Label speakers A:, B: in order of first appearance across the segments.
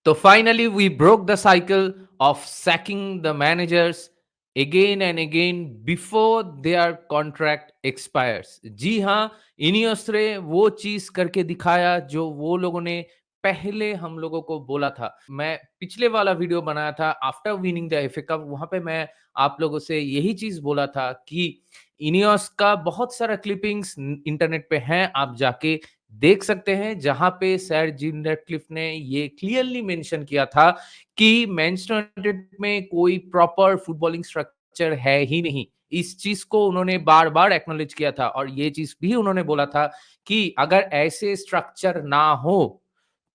A: So finally, we broke the cycle of sacking the managers again and again before their contract expires. जी हाँ, Ineos ने वो चीज करके दिखाया जो वो लोगों ने पहले हम लोगों को बोला था। मैं पिछले वाला वीडियो बनाया था after winning the FA cup, वहां पे मैं आप लोगों से यही चीज बोला था कि इनियोस का बहुत सारा क्लिपिंग्स इंटरनेट पे हैं, आप जाके देख सकते हैं, जहां पे सर जिम रेडक्लिफ ने ये क्लियरली मेंशन किया था कि मैनचेस्टर यूनाइटेड में कोई प्रॉपर फुटबॉलिंग स्ट्रक्चर है ही नहीं। इस चीज को उन्होंने बार बार एक्नॉलेज किया था और ये चीज भी उन्होंने बोला था कि अगर ऐसे स्ट्रक्चर ना हो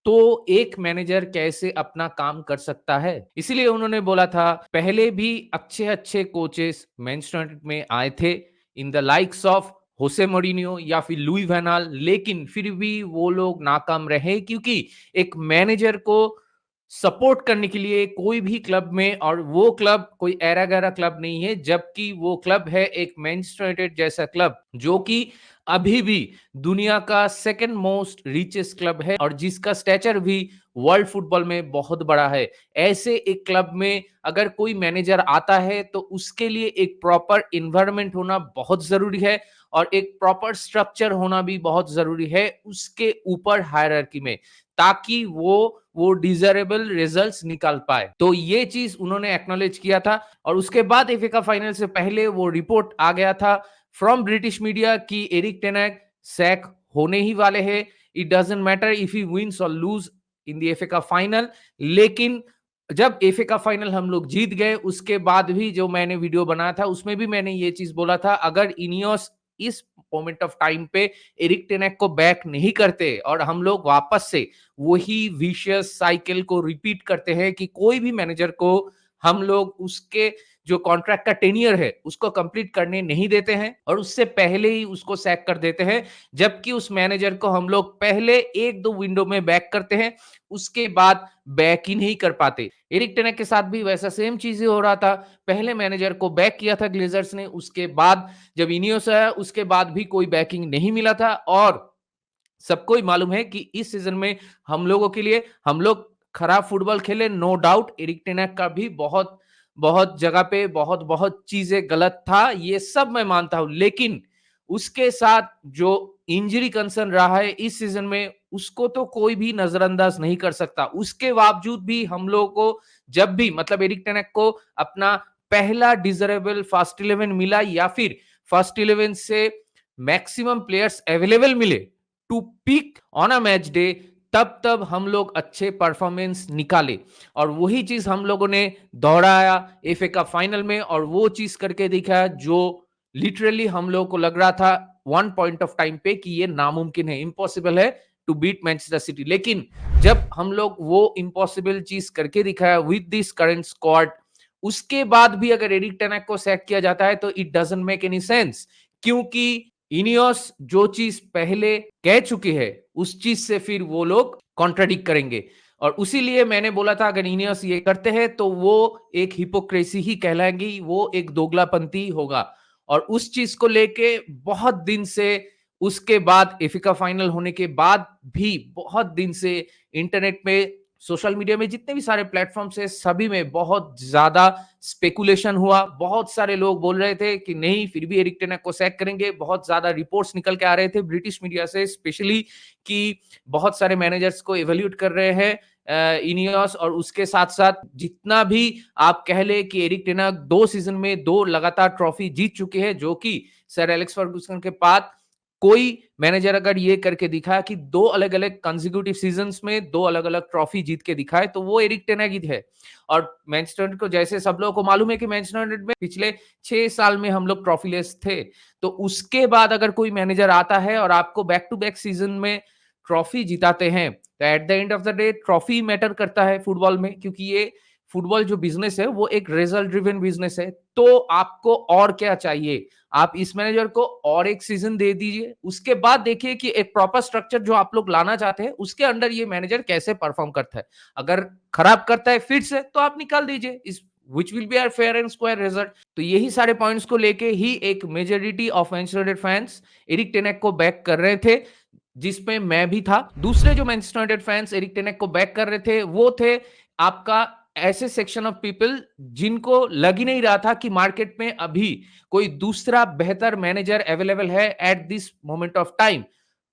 A: तो एक मैनेजर कैसे अपना काम कर सकता है। इसीलिए उन्होंने बोला था पहले भी अच्छे अच्छे कोचेस मैनचेस्टर यूनाइटेड में आए थे इन द लाइक्स ऑफ होसे मोरिनियो या फिर लुई वैन, लेकिन फिर भी वो लोग नाकाम रहे क्योंकि एक मैनेजर को सपोर्ट करने के लिए कोई भी क्लब में, और वो क्लब कोई एरा गैरा क्लब नहीं है, जबकि वो क्लब है एक मैनचेस्टर यूनाइटेड जैसा क्लब जो कि अभी भी दुनिया का सेकंड मोस्ट रिचेस्ट क्लब है और जिसका स्टेचर भी वर्ल्ड फुटबॉल में बहुत बड़ा है। ऐसे एक क्लब में अगर कोई मैनेजर आता है तो उसके लिए एक प्रॉपर इन्वायरमेंट होना बहुत जरूरी है और एक प्रॉपर स्ट्रक्चर होना भी बहुत जरूरी है उसके ऊपर हायरार्की में, ताकि वो डिजरेबल रिजल्ट्स निकाल पाए। तो ये चीज उन्होंने एक्नॉलेज किया था और उसके बाद एफए का फाइनल से पहले वो रिपोर्ट आ गया था फ्रॉम ब्रिटिश मीडिया कि एरिक टेन हैग सैक होने ही वाले हैं। It doesn't matter if he wins और लूज इन द एफए का फाइनल। लेकिन जब एफए का फाइनल हम लोग जीत गए उसके बाद भी जो मैंने वीडियो बनाया था उसमें भी मैंने ये चीज बोला था, अगर इनियोस इस मोमेंट ऑफ टाइम पे एरिक टेन हैग को बैक नहीं करते और हम लोग वापस से वही विशियस साइकिल को रिपीट करते हैं कि कोई भी मैनेजर को हम लोग उसके जो कॉन्ट्रैक्ट का टेनियर है उसको कंप्लीट करने नहीं देते हैं और उससे पहले ही उसको सैक कर देते हैं, जबकि उस मैनेजर को हम लोग पहले एक दो विंडो में बैक करते हैं उसके बाद बैक ही नहीं कर पाते। एरिक टेन हैग के साथ भी वैसा सेम चीजें हो रहा था। पहले मैनेजर को बैक किया था ग्लेजर्स ने, उसके बाद जब इनियोस आया उसके बाद भी कोई बैकिंग नहीं मिला था और सबको ही मालूम है कि इस सीजन में हम लोगों के लिए हम लोग खराब फुटबॉल खेले, नो डाउट। एरिक टेन हैग का भी बहुत बहुत जगह पे बहुत बहुत चीजें गलत था, ये सब मैं मानता हूं, लेकिन उसके साथ जो इंजरी कंसर्न रहा है इस सीजन में उसको तो कोई भी नजरअंदाज नहीं कर सकता। उसके बावजूद भी हम लोगों को जब भी मतलब एरिक टेन हैग को अपना पहला डिजरेबल फर्स्ट 11 मिला या फिर फर्स्ट 11 से मैक्सिमम प्लेयर्स अवेलेबल मिले to pick on a match day, तब तब हम लोग अच्छे परफॉर्मेंस निकाले और वही चीज हम लोगों ने दोहराया एफए का फाइनल में और वो चीज करके दिखाया जो लिटरली हम लोगों को लग रहा था वन पॉइंट ऑफ टाइम पे कि ये नामुमकिन है, इम्पॉसिबल है टू बीट मैनचेस्टर सिटी। लेकिन जब हम लोग वो इम्पॉसिबल चीज करके दिखाया विद दिस करंट स्क्वाड, उसके बाद भी अगर एरिक टेन हैग को सैक किया जाता है तो it doesn't make any sense, क्योंकि इनियोस जो चीज पहले कह चुकी है उस चीज से फिर वो लोग कॉन्ट्राडिक्ट करेंगे और उसीलिए मैंने बोला था अगर इनियोस ये करते हैं तो वो एक हिपोक्रेसी ही कहलाएगी, वो एक दोगलापंथी होगा। और उस चीज को लेके बहुत दिन से, उसके बाद एफए का फाइनल होने के बाद भी बहुत दिन से इंटरनेट में, सोशल मीडिया में, जितने भी सारे प्लेटफॉर्म्स है सभी में बहुत ज्यादा स्पेकुलेशन हुआ। बहुत सारे लोग बोल रहे थे कि नहीं फिर भी एरिक टेन हैग को सैक करेंगे। बहुत ज्यादा रिपोर्ट्स निकल के आ रहे थे ब्रिटिश मीडिया से स्पेशली कि बहुत सारे मैनेजर्स को इवेल्यूट कर रहे हैं इनियोस, और उसके साथ साथ जितना भी आप कह ले कि एरिक टेन हैग 2 सीजन में 2 लगातार ट्रॉफी जीत चुके हैं, जो कि सर एलेक्स फर्गुसन के बाद कोई मैनेजर अगर ये करके दिखाया कि 2 अलग-अलग कंसेक्यूटिव सीजन्स में 2 अलग-अलग ट्रॉफी जीत के दिखाए तो वो एरिक टेन हैग ही है। और मैनचेस्टर यूनाइटेड को जैसे सब लोगों को मालूम है कि मैनचेस्टर यूनाइटेड में पिछले 6 साल में हम लोग ट्रॉफी लेस थे, तो उसके बाद अगर कोई मैनेजर आता है और आपको बैक टू बैक सीजन में ट्रॉफी जिताते हैं तो at the end of the day trophy matter करता है फुटबॉल में, क्योंकि ये फुटबॉल जो बिजनेस है वो एक रिजल्ट ड्रिवन बिजनेस है। तो आपको और क्या चाहिए, आप इस मैनेजर को और एक सीजन दे दीजिए, उसके बाद देखिए कि एक प्रॉपर स्ट्रक्चर जो आप लोग लाना चाहते हैं उसके अंडर ये मैनेजर कैसे परफॉर्म करता है। अगर खराब करता है फिर से तो आप निकाल दीजिए, इस which will be are fair and square result. तो यही सारे पॉइंट्स को लेके ही एक majority of Manchester United fans Erik ten Hag को बैक कर रहे थे। जिसमें मैं भी था। दूसरे जो Manchester United fans Erik ten Hag को बैक कर रहे थे, वो थे आपका ऐसे सेक्शन ऑफ पीपल जिनको लग ही नहीं रहा था कि मार्केट में अभी कोई दूसरा बेहतर मैनेजर अवेलेबल है at this moment of time.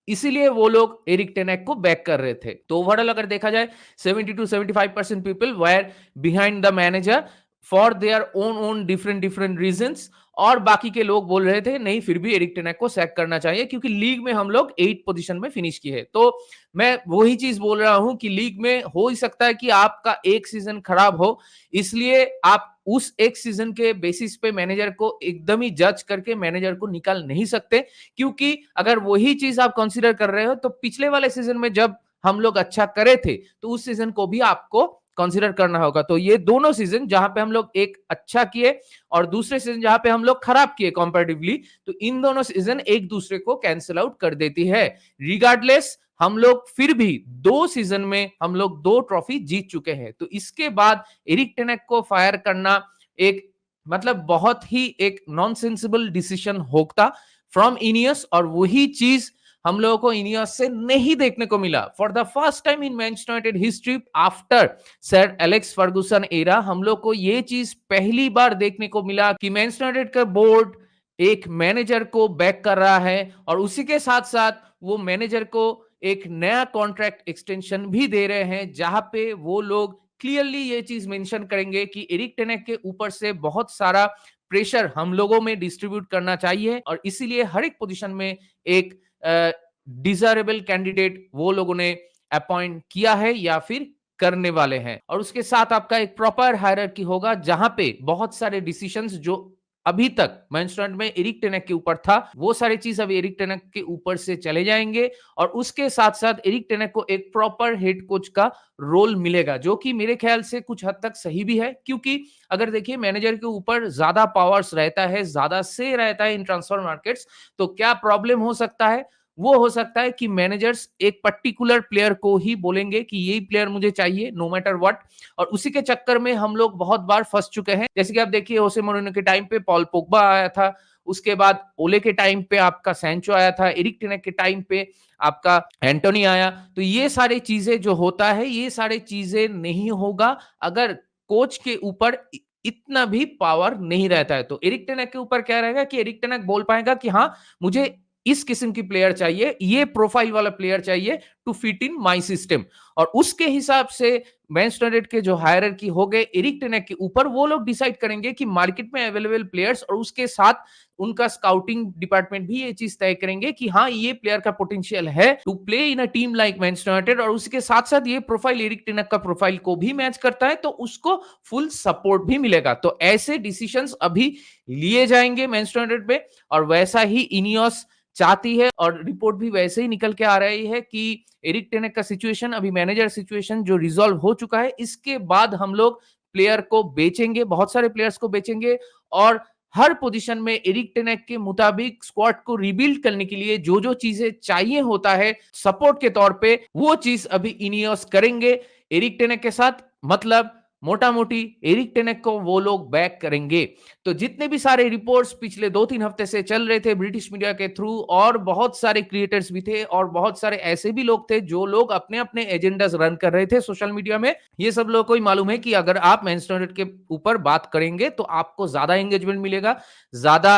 A: इसीलिए वो लोग एरिक टेन हैग को बैक कर रहे थे। तो ओवरऑल अगर देखा जाए 70 to 75% people were behind the manager for their own different different reasons, और बाकी के लोग बोल रहे थे नहीं फिर भी एरिक टेन हैग को सैक करना चाहिए क्योंकि लीग में हम लोग 8 पोजीशन में फिनिश किए हैं। तो मैं वही चीज बोल रहा हूं कि लीग में हो ही सकता है कि आपका एक सीजन खराब हो, इसलिए आप उस एक सीजन के बेसिस पे मैनेजर को एकदम ही जज करके मैनेजर को निकाल नहीं सकते। क्योंकि अगर वही चीज आप कंसीडर कर रहे हो तो पिछले वाले सीजन में जब हम लोग अच्छा करे थे तो उस सीजन को भी आपको कंसीडर करना होगा। तो ये दोनों सीजन जहां पे हम लोग एक अच्छा किए और दूसरे सीजन जहां पे हम लोग खराब किए कंपैरेटिवली, तो इन दोनों सीजन एक दूसरे को कैंसिल आउट कर देती है। रिगार्डलेस हम लोग फिर भी 2 सीजन में हम लोग 2 ट्रॉफी जीत चुके हैं। तो इसके बाद एरिक टेन हैग को फायर करना एक मतलब बहुत ही एक नॉनसेंसिबल डिसीजन होता फ्रॉम इनियस, और वही चीज हम लोगों को इनियस से नहीं देखने को मिला। For the first time in Manchester United history after sir Alex Ferguson era हम लोग को ये चीज पहली बार देखने को मिला कि मैनचेस्टर यूनाइटेड का बोर्ड एक मैनेजर को बैक कर रहा है और उसी के साथ साथ वो मैनेजर को एक नया कॉन्ट्रैक्ट एक्सटेंशन भी दे रहे हैं, जहां पे वो लोग क्लियरली ये चीज मेंशन करेंगे कि एरिक टेन हैग के ऊपर से बहुत सारा प्रेशर हम लोगों में डिस्ट्रीब्यूट करना चाहिए और इसीलिए हर एक पोजीशन में एक डिजायरेबल कैंडिडेट वो लोगों ने अपॉइंट किया है या फिर करने वाले हैं। और उसके साथ आपका एक प्रॉपर हायरार्की होगा जहां पे बहुत सारे डिसीजंस जो अभी तक मैनचेस्टर यूनाइटेड में एरिक टेन हैग के ऊपर था वो सारी चीज अभी एरिक टेन हैग के ऊपर से चले जाएंगे, और उसके साथ साथ एरिक टेन हैग को एक प्रॉपर हेड कोच का रोल मिलेगा, जो कि मेरे ख्याल से कुछ हद तक सही भी है। क्योंकि अगर देखिए मैनेजर के ऊपर ज्यादा पावर्स रहता है, ज्यादा से रहता है इन ट्रांसफर मार्केट्स, तो क्या प्रॉब्लम हो सकता है, वो हो सकता है कि मैनेजर्स एक पर्टिकुलर प्लेयर को ही बोलेंगे कि यही प्लेयर मुझे चाहिए नो मैटर व्हाट, और उसी के चक्कर में हम लोग बहुत बार फंस चुके हैं। जैसे कि आप देखिए होसे मोरिन्हो के टाइम पे पॉल पोग्बा आया था, उसके बाद ओले के टाइम पे आपका सैंचो आया था, एरिक टेन हैग के टाइम पे आपका एंटोनी आया। तो ये सारी चीजें जो होता है ये सारी चीजें नहीं होगा अगर कोच के ऊपर इतना भी पावर नहीं रहता है। तो एरिक टेन हैग के ऊपर क्या रहेगा कि एरिक टेन हैग बोल पाएगा कि हाँ मुझे इस किस्म की प्लेयर चाहिए, ये प्रोफाइल वाला प्लेयर चाहिए to fit in my system, और उसके हिसाब से मैनचेस्टर यूनाइटेड के जो हायरार्की हो गए एरिक टेन हैग के ऊपर वो लोग डिसाइड करेंगे कि मार्केट में अवेलेबल प्लेयर्स और उसके साथ उनका स्काउटिंग डिपार्टमेंट भी ये चीज तय करेंगे कि हाँ ये प्लेयर का पोटेंशियल है to play in a team like Manchester United, और उसके साथ साथ ये प्रोफाइल एरिक टेन हैग का प्रोफाइल को भी मैच करता है तो उसको फुल सपोर्ट भी मिलेगा। तो ऐसे डिसीजंस अभी लिए जाएंगे मैनचेस्टर यूनाइटेड पे, और वैसा ही इनियोस चाहती है, और रिपोर्ट भी वैसे ही निकल के आ रही है कि एरिक टेन हैग का सिचुएशन अभी मैनेजर सिचुएशन जो रिजॉल्व हो चुका है, इसके बाद हम लोग प्लेयर को बेचेंगे, बहुत सारे प्लेयर्स को बेचेंगे, और हर पोजीशन में एरिक टेन हैग के मुताबिक स्क्वाड को रिबिल्ड करने के लिए जो जो चीजें चाहिए होता है सपोर्ट के तौर पे वो चीज अभी इनियोस करेंगे एरिक टेन हैग के साथ। मतलब मोटा मोटी एरिक टेन हैग को वो लोग बैक करेंगे। तो जितने भी सारे रिपोर्ट्स पिछले 2-3 हफ्ते से चल रहे थे ब्रिटिश मीडिया के थ्रू, और बहुत सारे क्रिएटर्स भी थे और बहुत सारे ऐसे भी लोग थे जो लोग अपने अपने एजेंडास रन कर रहे थे सोशल मीडिया में, ये सब लोगों को ही मालूम है कि अगर आप मैनचेस्टर यूनाइटेड के ऊपर बात करेंगे तो आपको ज्यादा एंगेजमेंट मिलेगा, ज्यादा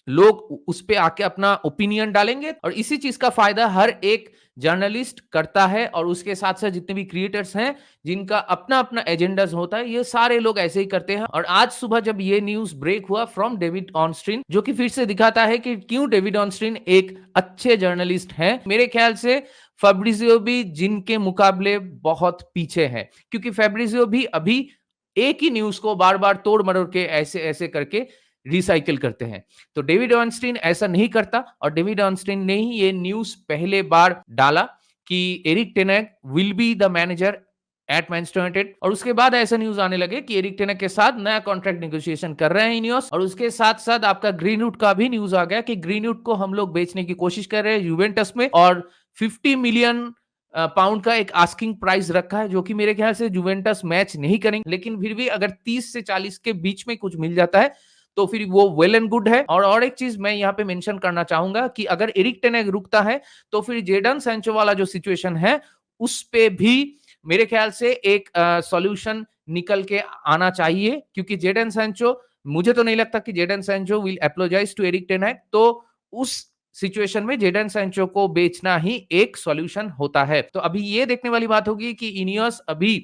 A: लोग उस पे आके अपना ओपिनियन डालेंगे, और इसी चीज का फायदा हर एक जर्नलिस्ट करता है, और उसके साथ साथ जितने भी क्रिएटर्स हैं जिनका अपना अपना एजेंडा होता है ये सारे लोग ऐसे ही करते हैं। और आज सुबह जब ये न्यूज ब्रेक हुआ फ्रॉम डेविड ऑनस्ट्रीन, जो कि फिर से दिखाता है कि क्यों डेविड ऑनस्ट्रीन एक अच्छे जर्नलिस्ट हैं, मेरे ख्याल से फैब्रिजियो भी जिनके मुकाबले बहुत पीछे है, क्योंकि फैब्रिजियो भी अभी एक ही न्यूज को बार बार तोड़ मरोड़ के ऐसे ऐसे करके रिसाइकिल करते हैं। तो डेविड ऑनस्टीन ऐसा नहीं करता, और डेविड ऑनस्टीन ने ही ये न्यूज पहले बार डाला कि Erik ten Hag will be the manager at Manchester United, और उसके बाद ऐसा न्यूज आने लगे कि एरिक टेन हैग के साथ नया कॉन्ट्रैक्ट नेगोशिएशन कर रहे हैं इनियोस, और उसके साथ साथ आपका ग्रीनवुड का भी न्यूज आ गया कि ग्रीनवुड को हम लोग बेचने की कोशिश कर रहे हैं यूवेंटस में, और 50 मिलियन पाउंड का एक आस्किंग प्राइस रखा है, जो कि मेरे ख्याल से यूवेंटस मैच नहीं करेंगे, लेकिन फिर भी अगर 30 से 40 के बीच में कुछ मिल जाता है तो फिर वो वेल एंड गुड है। और एक चीज मैं यहाँ पे मेंशन करना चाहूंगा कि अगर एरिक टेन हैग रुकता है तो फिर जेडन सैंचो वाला जो सिचुएशन है उस पे भी मेरे ख्याल से एक सॉल्यूशन निकल के आना चाहिए, क्योंकि जेडन सैंचो, मुझे तो नहीं लगता कि Jadon Sancho will apologise to Erik ten Hag, तो उस सिचुएशन में जेडन सैंचो को बेचना ही एक सॉल्यूशन होता है। तो अभी ये देखने वाली बात होगी कि इनियस अभी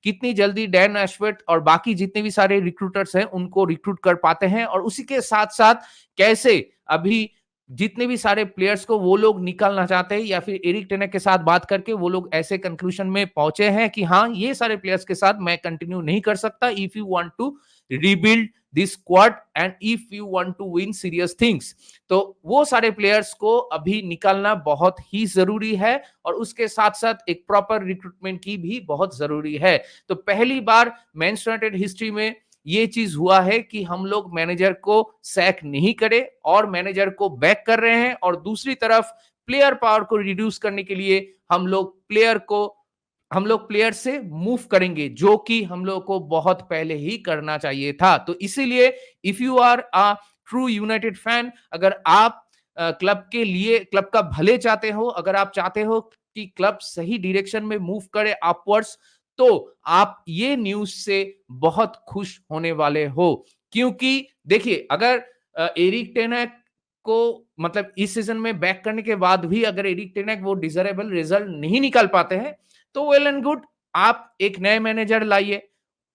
A: कितनी जल्दी डैन एशवर्थ और बाकी जितने भी सारे रिक्रूटर्स हैं उनको रिक्रूट कर पाते हैं, और उसी के साथ साथ कैसे अभी जितने भी सारे प्लेयर्स को वो लोग निकालना चाहते हैं, या फिर एरिक टेन हैग के साथ बात करके वो लोग ऐसे कंक्लूजन में पहुंचे हैं कि हाँ, ये सारे प्लेयर्स के साथ मैं कंटिन्यू नहीं कर सकता if you want to rebuild this squad and if you want to win serious things. तो वो सारे प्लेयर्स को अभी निकालना बहुत ही जरूरी है, और उसके साथ साथ एक प्रॉपर रिक्रूटमेंट की भी बहुत जरूरी है। तो पहली बार मैनचेस्टर यूनाइटेड हिस्ट्री में ये चीज हुआ है कि हम लोग मैनेजर को सैक नहीं करे और मैनेजर को बैक कर रहे हैं, और दूसरी तरफ प्लेयर पावर को रिड्यूस करने के लिए हम लोग प्लेयर से मूव करेंगे, जो कि हम लोग को बहुत पहले ही करना चाहिए था। तो इसीलिए if you are a true United fan, अगर आप क्लब के लिए, क्लब का भले चाहते हो, अगर आप चाहते हो कि क्लब सही डायरेक्शन में मूव करे अपवर्ड्स, तो आप ये न्यूज से बहुत खुश होने वाले हो। क्योंकि देखिए, अगर एरिक टेन हैग को मतलब इस सीजन में बैक करने के बाद भी अगर एरिक टेन हैग वो डिजरेबल रिजल्ट नहीं निकाल पाते हैं, तो वेल एंड गुड, आप एक नए मैनेजर लाइए।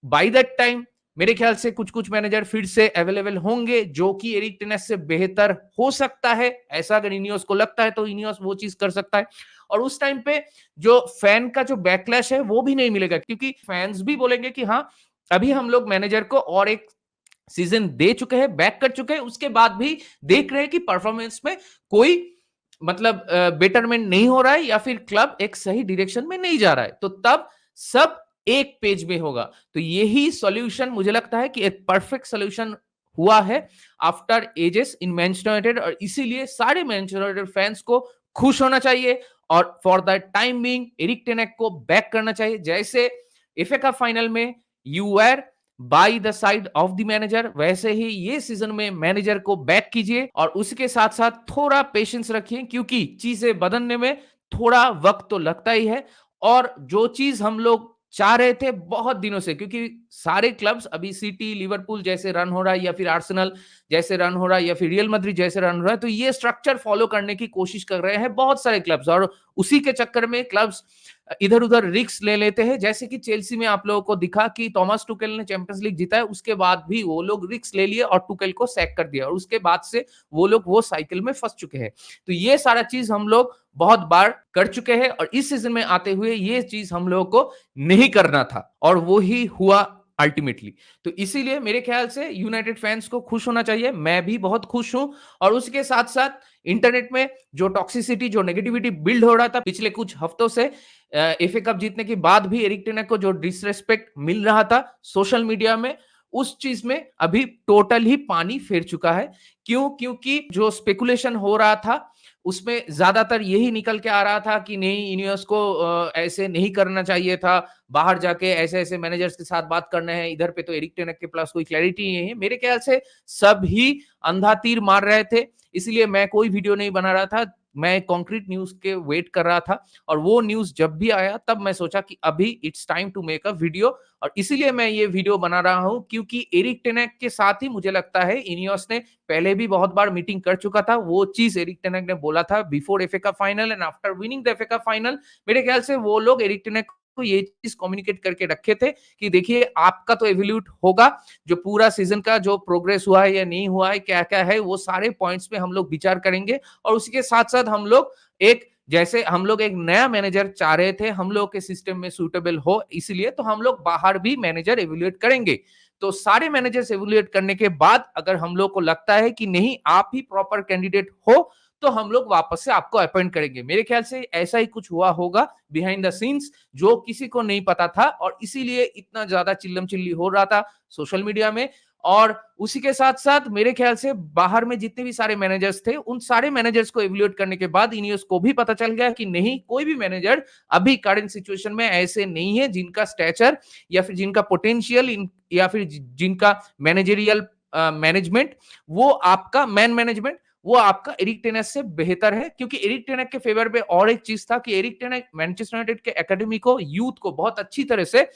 A: बाय दैट टाइम मेरे ख्याल से कुछ कुछ मैनेजर फिर से अवेलेबल होंगे जो कि एरिक टेन हैग से बेहतर हो सकता है। ऐसा अगर इनियोस को लगता है तो इनियोस वो चीज कर सकता है, और उस टाइम पे जो फैन का जो बैकलैश है वो भी नहीं मिलेगा, क्योंकि फैंस भी बोलेंगे कि हाँ, अभी हम लोग मैनेजर को और एक सीजन दे चुके हैं, बैक कर चुके हैं, उसके बाद भी देख रहे हैं कि परफॉर्मेंस में कोई मतलब बेटरमेंट नहीं हो रहा है, या फिर क्लब एक सही डायरेक्शन में नहीं जा रहा है, तो तब सब एक पेज में होगा। तो यही सॉल्यूशन मुझे लगता है कि एक परफेक्ट सॉल्यूशन हुआ है after ages in Manchester United, और इसीलिए सारे मैनचेस्टर यूनाइटेड फैंस को खुश होना चाहिए, और for the time being Erik ten Hag को बैक करना चाहिए। जैसे एफए कप फाइनल में you were by the side of the manager, वैसे ही ये सीजन में मैनेजर को बैक कीजिए, और उसके साथ साथ थोड़ा पेशेंस रखिए, क्योंकि चीजें बदलने में थोड़ा वक्त तो लगता ही है। और जो चीज हम लोग चाह रहे थे बहुत दिनों से, क्योंकि सारे क्लब्स अभी सिटी, लिवरपूल जैसे रन हो रहा है, या फिर आर्सेनल जैसे रन हो रहा है, या फिर रियल मैड्रिड जैसे रन हो रहा है, तो ये स्ट्रक्चर फॉलो करने की कोशिश कर रहे हैं बहुत सारे क्लब्स, और उसी के चक्कर में क्लब्स इधर उधर रिस्क ले लेते हैं। जैसे कि चेल्सी में आप लोगों को दिखा कि थॉमस टुकेल ने चैंपियंस लीग जीता है, उसके बाद भी वो लोग रिस्क ले लिए और टुकेल को सैक कर दिया, और उसके बाद से वो लोग वो साइकिल में फंस चुके हैं। तो ये सारा चीज हम लोग बहुत बार कर चुके हैं, और इस सीजन में आते हुए ये चीज हम लोगों को नहीं करना था, और वो ही हुआ अल्टीमेटली। तो इसीलिए मेरे ख्याल से यूनाइटेड फैंस को खुश होना चाहिए, मैं भी बहुत खुश हूं। और उसके साथ साथ इंटरनेट में जो टॉक्सिसिटी, जो नेगेटिविटी बिल्ड हो रहा था पिछले कुछ हफ्तों से, एफए कप जीतने के बाद भी एरिक टेन हैग को जो डिसरेस्पेक्ट मिल रहा था सोशल मीडिया में, उस चीज में अभी टोटल ही पानी फेर चुका है। क्यों? क्योंकि जो स्पेकुलेशन हो रहा था उसमें ज्यादातर यही निकल के आ रहा था कि नहीं, इनियोस को ऐसे नहीं करना चाहिए था, बाहर जाके ऐसे ऐसे मैनेजर्स के साथ बात करना है, इधर पे तो एरिक टेन हैग के पास कोई क्लैरिटी नहीं है। मेरे ख्याल से सब ही अंधा तीर मार रहे थे, इसलिए मैं कोई वीडियो नहीं बना रहा था, मैं कॉन्क्रीट न्यूज के वेट कर रहा था। और वो न्यूज जब भी आया तब मैं सोचा कि अभी it's time to make a video, और इसीलिए मैं ये वीडियो बना रहा हूं, क्योंकि एरिक टेन हैग के साथ ही मुझे लगता है इनियोस ने पहले भी बहुत बार मीटिंग कर चुका था। वो चीज एरिक टेन हैग ने बोला था before FA cup final and after winning the FA cup final. मेरे ख्याल से वो लोग एरिक टेन हैग को ये चीज कम्युनिकेट करके रखे थे कि देखिए, आपका तो एवोल्यूट होगा, जो पूरा सीजन का जो प्रोग्रेस हुआ है या नहीं हुआ है, क्या क्या है, वो सारे पॉइंट्स पे हम लोग विचार करेंगे। और उसके साथ साथ हम लोग एक नया मैनेजर चाह रहे थे, हम लोग के सिस्टम में सूटेबल हो, इसलिए तो हम लोग बाहर भी मैनेजर एवेल्युएट करेंगे। तो सारे मैनेजर्स एवेल्युएट करने के बाद अगर हम लोग को लगता है कि नहीं, आप ही प्रॉपर कैंडिडेट हो, तो हम लोग वापस से आपको अपॉइंट करेंगे। मेरे ख्याल से ऐसा ही कुछ हुआ होगा बिहाइंड द सीन्स, जो किसी को नहीं पता था, और इसीलिए इतना ज्यादा चिल्लम चिल्ली हो रहा था सोशल मीडिया में। और उसी के साथ साथ मेरे ख्याल से बाहर में जितने भी सारे मैनेजर्स थे, उन सारे मैनेजर्स को एवेल्युएट करने के बाद इनियोस को भी पता चल गया कि नहीं, कोई भी मैनेजर अभी करंट सिचुएशन में ऐसे नहीं है जिनका स्टैचर या फिर जिनका पोटेंशियल या फिर जिनका मैनेजरियल मैनेजमेंट, वो आपका मैन मैनेजमेंट, वो आपका एरिक टेन हैग से बेहतर है, क्योंकि एरिक टेन हैग के फेवर में और एक चीज था कि एरिक टेन हैग मैनचेस्टर यूनाइटेड के एकेडमी को, यूथ को बहुत अच्छी तरह से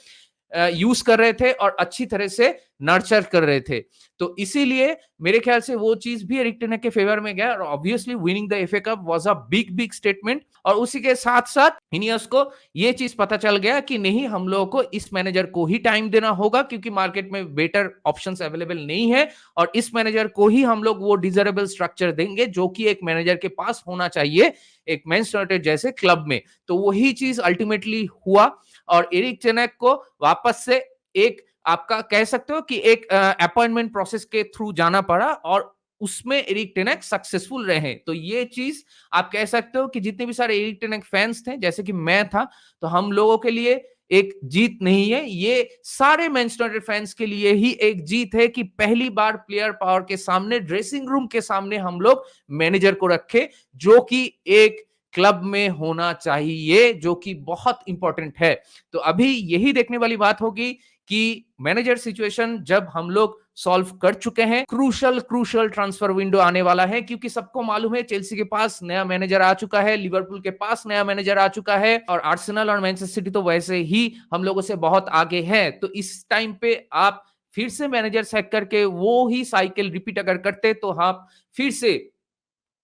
A: यूज कर रहे थे और अच्छी तरह से नर्चर कर रहे थे। तो इसीलिए मेरे ख्याल से वो चीज भी एरिक टेन हैग के फेवर में गया, और obviously winning the FA cup was a big big statement. और उसी के साथ साथ इनियस को ये चीज पता चल गया कि नहीं, हम लोगों को इस मैनेजर को ही टाइम देना होगा, क्योंकि मार्केट में बेटर ऑप्शंस अवेलेबल नहीं है, और इस मैनेजर को ही हम लोग वो डिजरेबल स्ट्रक्चर देंगे जो कि एक मैनेजर के पास होना चाहिए एक मैनचेस्टर यूनाइटेड जैसे क्लब में। तो वही चीज अल्टीमेटली हुआ, और एरिक टेन हैग को वापस से एक, आपका कह सकते हो कि एक अपॉइंटमेंट प्रोसेस के थ्रू जाना पड़ा, और उसमें एरिक टेन हैग सक्सेसफुल रहे। तो ये चीज आप कह सकते हो कि जितने भी सारे एरिक टेन हैग फैंस थे, जैसे कि मैं था, तो हम लोगों के लिए एक जीत नहीं है, ये सारे मैनचेस्टर यूनाइटेड फैंस के लिए ही एक जीत है कि पहली बार प्लेयर पावर के सामने, ड्रेसिंग रूम के सामने हम लोग मैनेजर को रखे, जो कि एक क्लब में होना चाहिए, जो कि बहुत इंपॉर्टेंट है। तो अभी यही देखने वाली बात होगी कि मैनेजर सिचुएशन जब हम लोग सॉल्व कर चुके हैं, क्रूशल क्रूशल ट्रांसफर विंडो आने वाला है, क्योंकि सबको मालूम है चेल्सी के पास नया मैनेजर आ चुका है, लिवरपूल के पास नया मैनेजर आ चुका है, और आर्सेनल और मैनचेस्टर सिटी तो वैसे ही हम लोगों से बहुत आगे है। तो इस टाइम पे आप फिर से मैनेजर सेट करके वो ही साइकिल रिपीट अगर करते, तो आप फिर से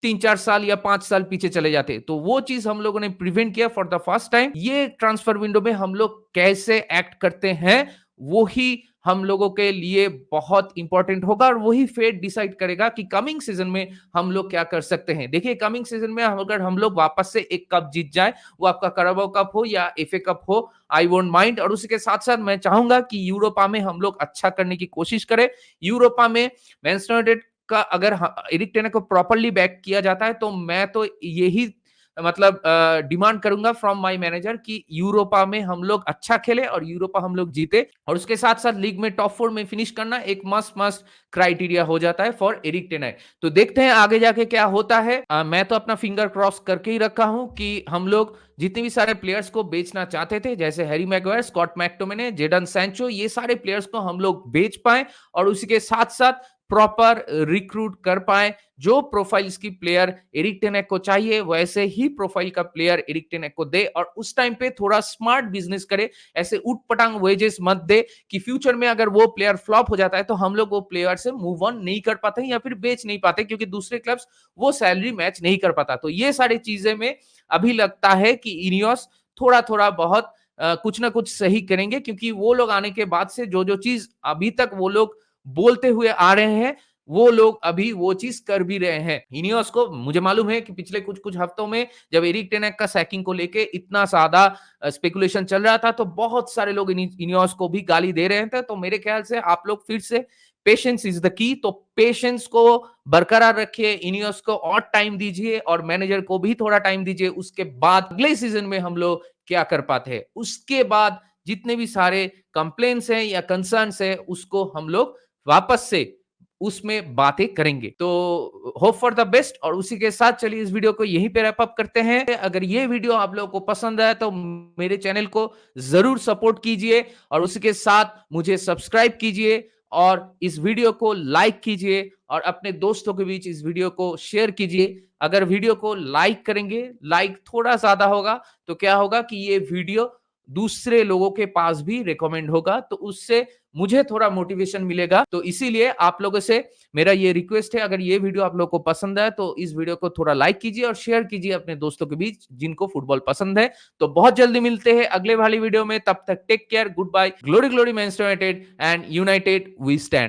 A: 3-4 साल या 5 साल पीछे चले जाते। तो वो चीज हम लोगों ने प्रिवेंट किया फॉर द फर्स्ट टाइम। ये ट्रांसफर विंडो में हम लोग कैसे एक्ट करते हैं, वो ही हम लोगों के लिए बहुत इंपॉर्टेंट होगा, और वही फेट डिसाइड करेगा कि कमिंग सीजन में हम लोग क्या कर सकते हैं। देखिए, कमिंग सीजन में अगर हम लोग वापस से एक कप जीत जाए, वो आपका कराबाओ कप हो या एफए कप हो, आई वोंट माइंड। और उसके साथ साथ मैं चाहूंगा कि यूरोपा में हम लोग अच्छा करने की कोशिश करें। यूरोपा में मैनचेस्टर यूनाइटेड का अगर एरिक टेन हैग को प्रॉपर्ली बैक किया जाता है, तो मैं तो यही मतलब डिमांड करूंगा फ्रॉम माय मैनेजर कि यूरोपा में हम लोग अच्छा खेले और यूरोपा हम लोग जीते, और उसके साथ साथ लीग में टॉप 4 में फिनिश करना एक मस्ट मस्ट क्राइटेरिया हो जाता है फॉर एरिक टेन हैग। तो देखते हैं आगे जाके क्या होता है। मैं तो अपना फिंगर क्रॉस करके ही रखा हूं कि हम लोग जितने भी सारे प्लेयर्स को बेचना चाहते थे, जैसे Harry Maguire, Scott McTominay, Jadon Sancho, ये सारे प्लेयर्स को हम लोग बेच पाए, और उसी के साथ साथ प्रॉपर रिक्रूट कर पाए। जो प्रोफाइल्स की प्लेयर एरिक टेन हैग को चाहिए, वैसे ही प्रोफाइल का प्लेयर एरिक टेन हैग को दे, और उस टाइम पे थोड़ा स्मार्ट बिजनेस करे। ऐसे उटपटांग वेजेस मत दे कि फ्यूचर में अगर वो प्लेयर फ्लॉप हो जाता है, तो हम लोग वो प्लेयर से मूव ऑन नहीं कर पाते या फिर बेच नहीं पाते, क्योंकि दूसरे क्लब्स वो सैलरी मैच नहीं कर पाता। तो ये सारी चीजें में अभी लगता है कि इनियोस थोड़ा थोड़ा बहुत कुछ ना कुछ सही करेंगे, क्योंकि वो लोग आने के बाद से जो जो चीज अभी तक वो लोग बोलते हुए आ रहे हैं, वो लोग अभी वो चीज कर भी रहे हैं। इनियोस को मुझे मालूम है कि पिछले कुछ कुछ हफ्तों में जब एरिक टेन हैग का सैकिंग को लेके इतना ज्यादा स्पेकुलेशन चल रहा था, तो बहुत सारे लोग इनियोस को भी गाली दे रहे थे। तो मेरे ख्याल से आप लोग फिर से, पेशेंस इज द की, तो पेशेंस को बरकरार रखिए, इनियोस को और टाइम दीजिए, और मैनेजर को भी थोड़ा टाइम दीजिए। उसके बाद अगले सीजन में हम लोग क्या कर पाते हैं, उसके बाद जितने भी सारे कंप्लेन्स हैं या कंसर्न्स है, उसको हम लोग वापस से उसमें बातें करेंगे। तो होप फॉर द बेस्ट, और उसी के साथ चलिए इस वीडियो को यहीं पे रैप अप करते हैं। अगर ये वीडियो आप लोगों को पसंद आया, तो मेरे चैनल को जरूर सपोर्ट कीजिए, और उसी के साथ मुझे सब्सक्राइब कीजिए, और इस वीडियो को लाइक कीजिए, और अपने दोस्तों के बीच इस वीडियो को शेयर कीजिए। अगर वीडियो को लाइक करेंगे, लाइक थोड़ा ज्यादा होगा, तो क्या होगा कि ये वीडियो दूसरे लोगों के पास भी रिकमेंड होगा, तो उससे मुझे थोड़ा मोटिवेशन मिलेगा। तो इसीलिए आप लोगों से मेरा ये रिक्वेस्ट है, अगर ये वीडियो आप लोगों को पसंद है, तो इस वीडियो को थोड़ा लाइक कीजिए और शेयर कीजिए अपने दोस्तों के बीच जिनको फुटबॉल पसंद है। तो बहुत जल्दी मिलते हैं अगले वाली वीडियो में, तब तक take care, goodbye, glory glory Manchester United, and United we stand.